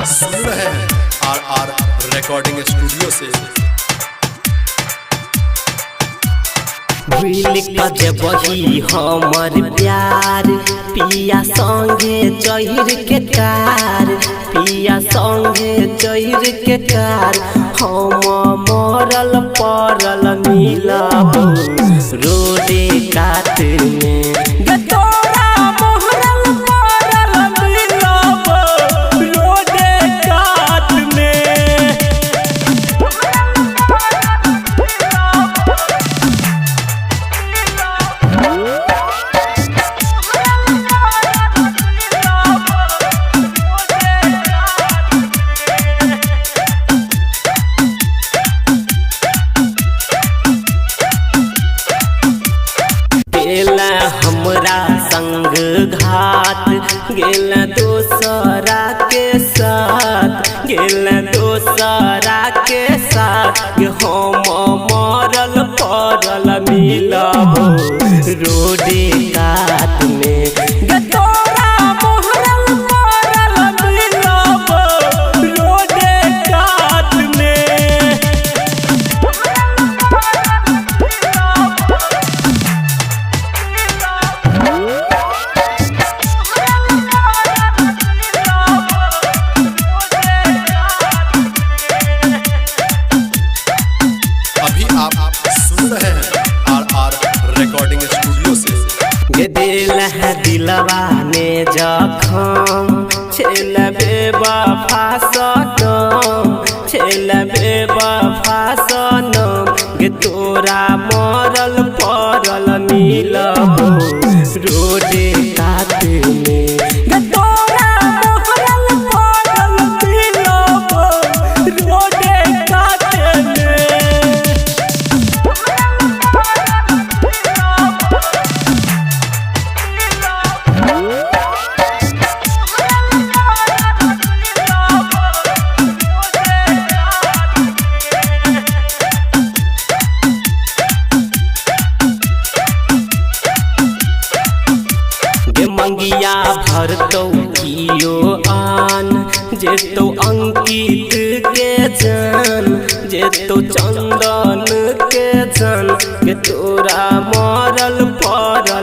सुन रहे हैं आर रिकॉर्डिंग स्टूडियो से। बही हमर प्यार पिया संगे चहिर के कार, पिया संगे चहिर के कार, हम मरल पड़ल मिलब रोडे कात में। हमरा संग घात गेल दोसरा के साथ, गेल दोसरा के साथ, हम मरल पड़ल मिलब रोडे कात में। सुन रहे हैं आर रिकॉर्डिंग स्टूडियो से। दिलवा में जखम छेल बेवफा सनम, छेल बेवफा सनम, गे तोरा मरल पड़ल मिलब रोडे कात में। मंगिया भरतौ कियो आन, जेतो अंकित के जान, जेतो चंदन के जान, के तोरा मरल पड़ल